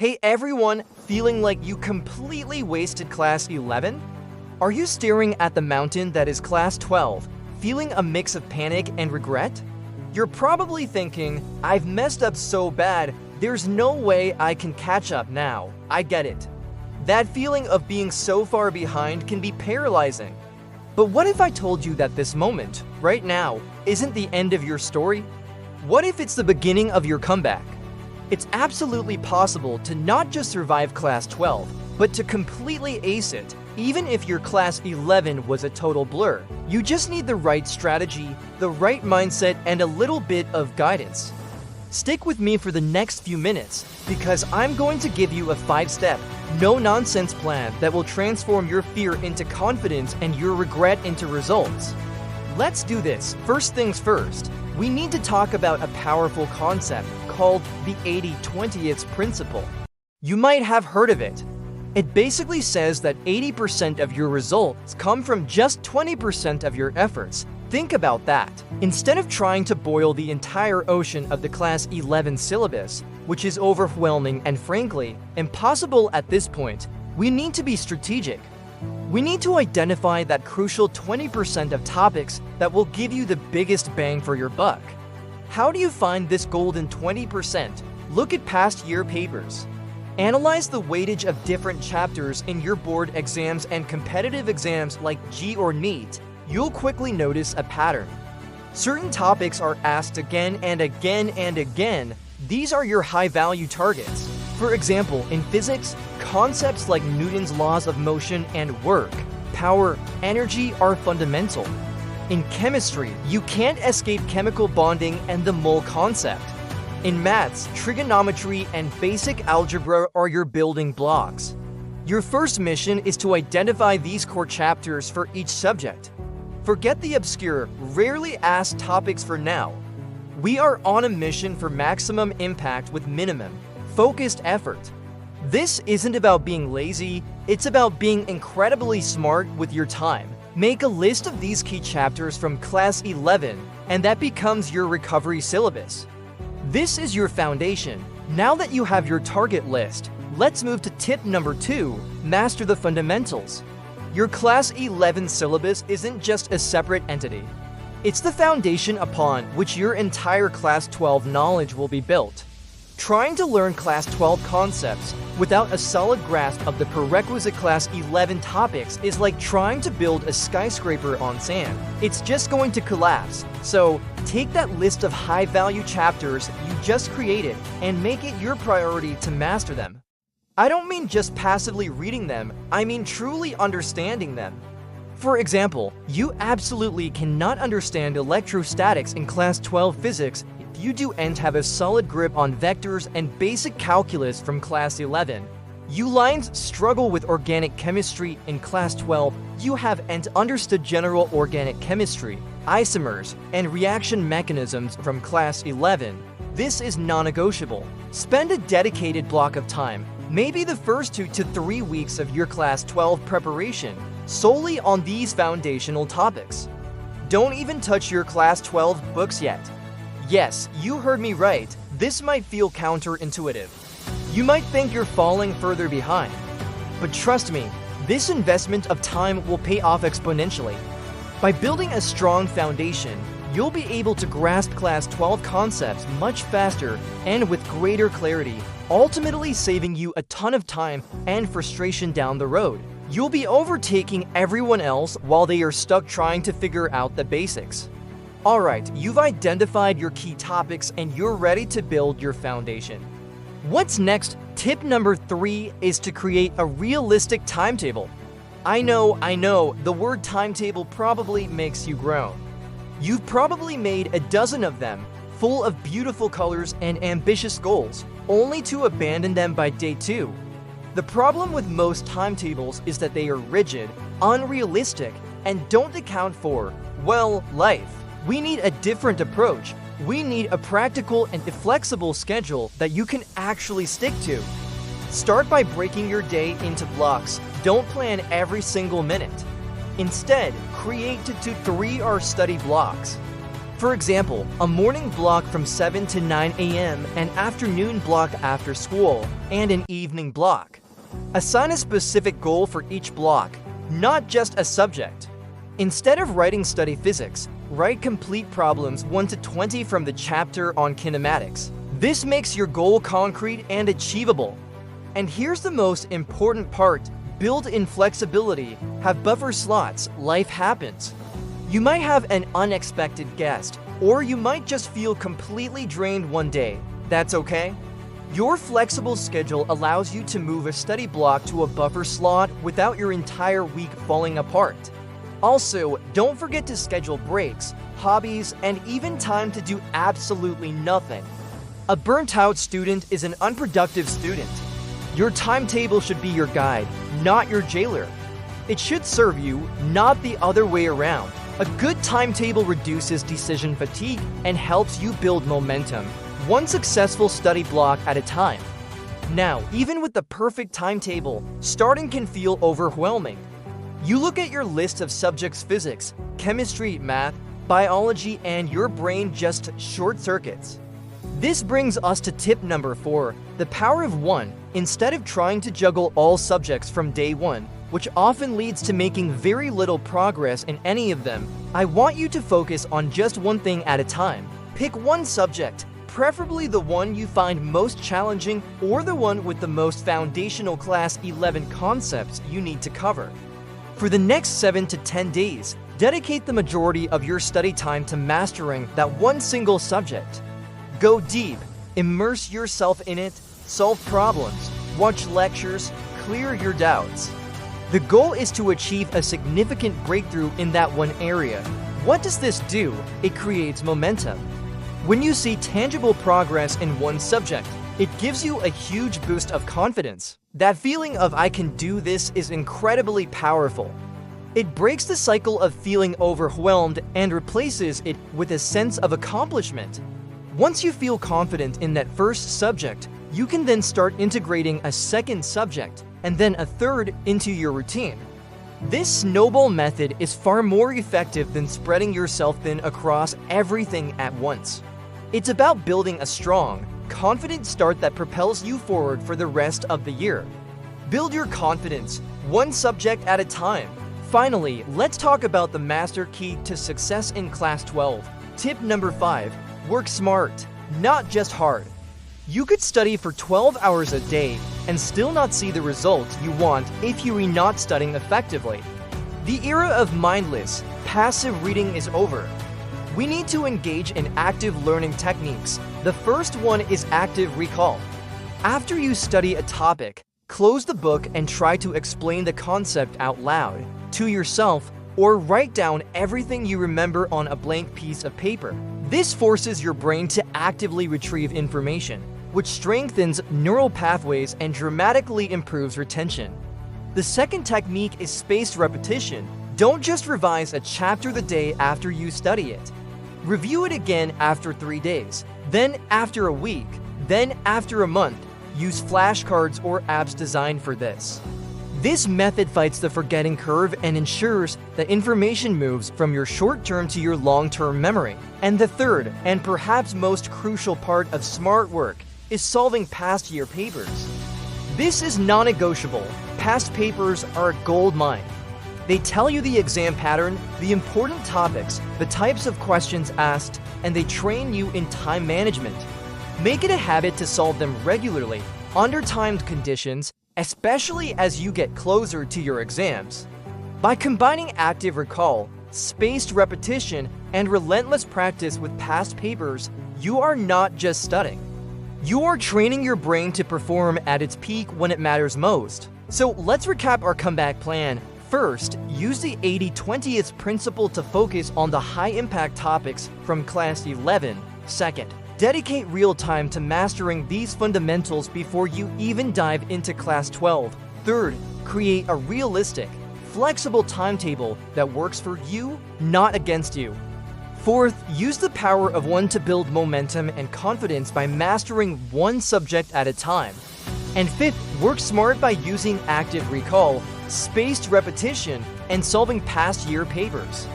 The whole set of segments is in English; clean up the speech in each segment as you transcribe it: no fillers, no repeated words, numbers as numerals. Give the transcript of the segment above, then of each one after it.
Hey everyone, feeling like you completely wasted Class 11? Are you staring at the mountain that is Class 12, feeling a mix of panic and regret? You're probably thinking, I've messed up so bad, there's no way I can catch up now. I get it. That feeling of being so far behind can be paralyzing. But what if I told you that this moment, right now, isn't the end of your story? What if it's the beginning of your comeback? It's absolutely possible to not just survive Class 12, but to completely ace it, even if your Class 11 was a total blur. You just need the right strategy, the right mindset, and a little bit of guidance. Stick with me for the next few minutes, because I'm going to give you a 5-step, no-nonsense plan that will transform your fear into confidence and your regret into results. Let's do this. First things first, we need to talk about a powerful concept called the 80-20th principle. You might have heard of it. It basically says that 80% of your results come from just 20% of your efforts. Think about that. Instead of trying to boil the entire ocean of the Class 11 syllabus, which is overwhelming and frankly, impossible at this point, we need to be strategic. We need to identify that crucial 20% of topics that will give you the biggest bang for your buck. How do you find this golden 20%? Look at past year papers. Analyze the weightage of different chapters in your board exams and competitive exams like G or NEET. You'll quickly notice a pattern. Certain topics are asked again and again and again. These are your high-value targets. For example, in physics, concepts like Newton's laws of motion and work, power, energy are fundamental. In chemistry, you can't escape chemical bonding and the mole concept. In maths, trigonometry and basic algebra are your building blocks. Your first mission is to identify these core chapters for each subject. Forget the obscure, rarely asked topics for now. We are on a mission for maximum impact with minimum, focused effort. This isn't about being lazy, it's about being incredibly smart with your time. Make a list of these key chapters from Class 11, and that becomes your recovery syllabus. This is your foundation. Now that you have your target list, let's move to tip number 2, master the fundamentals. Your Class 11 syllabus isn't just a separate entity. It's the foundation upon which your entire Class 12 knowledge will be built. Trying to learn Class 12 concepts without a solid grasp of the prerequisite Class 11 topics is like trying to build a skyscraper on sand. It's just going to collapse. So, take that list of high-value chapters you just created and make it your priority to master them. I don't mean just passively reading them, I mean truly understanding them. For example, you absolutely cannot understand electrostatics in Class 12 physics if you don't have a solid grip on vectors and basic calculus from Class 11. You lines struggle with organic chemistry in Class 12, you haven't understood general organic chemistry, isomers, and reaction mechanisms from Class 11. This is non-negotiable. Spend a dedicated block of time, maybe the first 2 to 3 weeks of your Class 12 preparation, solely on these foundational topics. Don't even touch your Class 12 books yet. Yes, you heard me right, this might feel counterintuitive. You might think you're falling further behind. But trust me, this investment of time will pay off exponentially. By building a strong foundation, you'll be able to grasp Class 12 concepts much faster and with greater clarity, ultimately saving you a ton of time and frustration down the road. You'll be overtaking everyone else while they are stuck trying to figure out the basics. Alright, you've identified your key topics and you're ready to build your foundation. What's next? Tip number 3 is to create a realistic timetable. I know, the word timetable probably makes you groan. You've probably made a dozen of them, full of beautiful colors and ambitious goals, only to abandon them by day 2. The problem with most timetables is that they are rigid, unrealistic, and don't account for, well, life. We need a different approach. We need a practical and flexible schedule that you can actually stick to. Start by breaking your day into blocks. Don't plan every single minute. Instead, create 2 to 3 hour study blocks. For example, a morning block from 7 to 9 a.m., an afternoon block after school, and an evening block. Assign a specific goal for each block, not just a subject. Instead of writing study physics, write complete problems 1 to 20 from the chapter on kinematics. This makes your goal concrete and achievable. And here's the most important part: build in flexibility, have buffer slots, life happens. You might have an unexpected guest, or you might just feel completely drained one day. That's okay. Your flexible schedule allows you to move a study block to a buffer slot without your entire week falling apart. Also, don't forget to schedule breaks, hobbies, and even time to do absolutely nothing. A burnt-out student is an unproductive student. Your timetable should be your guide, not your jailer. It should serve you, not the other way around. A good timetable reduces decision fatigue and helps you build momentum, one successful study block at a time. Now, even with the perfect timetable, starting can feel overwhelming. You look at your list of subjects: physics, chemistry, math, biology, and your brain just short circuits. This brings us to tip number 4, the power of one. Instead of trying to juggle all subjects from day one, which often leads to making very little progress in any of them, I want you to focus on just one thing at a time. Pick one subject, preferably the one you find most challenging or the one with the most foundational Class 11 concepts you need to cover. For the next 7 to 10 days, dedicate the majority of your study time to mastering that one single subject. Go deep, immerse yourself in it, solve problems, watch lectures, clear your doubts. The goal is to achieve a significant breakthrough in that one area. What does this do? It creates momentum. When you see tangible progress in one subject, it gives you a huge boost of confidence. That feeling of "I can do this" is incredibly powerful. It breaks the cycle of feeling overwhelmed and replaces it with a sense of accomplishment. Once you feel confident in that first subject, you can then start integrating a second subject and then a third into your routine. This snowball method is far more effective than spreading yourself thin across everything at once. It's about building a strong, confident start that propels you forward for the rest of the year. Build your confidence, one subject at a time. Finally, let's talk about the master key to success in Class 12. Tip number 5, work smart, not just hard. You could study for 12 hours a day and still not see the results you want if you are not studying effectively. The era of mindless, passive reading is over. We need to engage in active learning techniques. The first one is active recall. After you study a topic, close the book and try to explain the concept out loud, to yourself, or write down everything you remember on a blank piece of paper. This forces your brain to actively retrieve information, which strengthens neural pathways and dramatically improves retention. The second technique is spaced repetition. Don't just revise a chapter the day after you study it. Review it again after 3 days, then after a week, then after a month. Use flashcards or apps designed for this. This method fights the forgetting curve and ensures that information moves from your short-term to your long-term memory. And the third, and perhaps most crucial part of smart work, is solving past year papers. This is non-negotiable. Past papers are a gold mine. They tell you the exam pattern, the important topics, the types of questions asked, and they train you in time management. Make it a habit to solve them regularly, under timed conditions, especially as you get closer to your exams. By combining active recall, spaced repetition, and relentless practice with past papers, you are not just studying. You are training your brain to perform at its peak when it matters most. So let's recap our comeback plan. First, use the 80-20th principle to focus on the high-impact topics from Class 11. Second, dedicate real time to mastering these fundamentals before you even dive into Class 12. Third, create a realistic, flexible timetable that works for you, not against you. Fourth, use the power of one to build momentum and confidence by mastering one subject at a time. And fifth, work smart by using active recall, spaced repetition, and solving past year papers.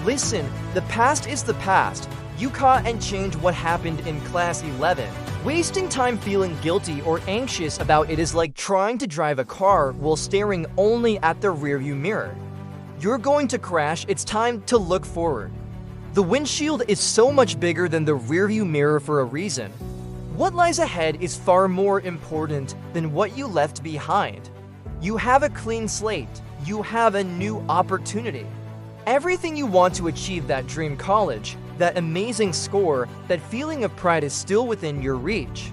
Listen, the past is the past. You caught and changed what happened in Class 11. Wasting time feeling guilty or anxious about it is like trying to drive a car while staring only at the rearview mirror. You're going to crash, it's time to look forward. The windshield is so much bigger than the rearview mirror for a reason. What lies ahead is far more important than what you left behind. You have a clean slate. You have a new opportunity. Everything you want to achieve, that dream college, that amazing score, that feeling of pride is still within your reach.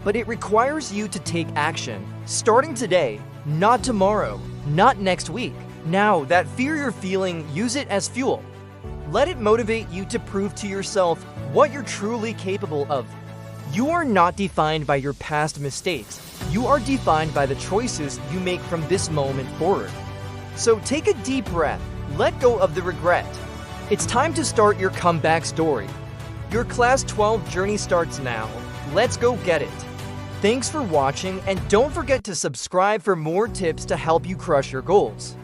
But it requires you to take action, starting today, not tomorrow, not next week. Now, that fear you're feeling, use it as fuel. Let it motivate you to prove to yourself what you're truly capable of. You are not defined by your past mistakes. You are defined by the choices you make from this moment forward. So take a deep breath. Let go of the regret. It's time to start your comeback story. Your Class 12 journey starts now. Let's go get it. Thanks for watching, and don't forget to subscribe for more tips to help you crush your goals.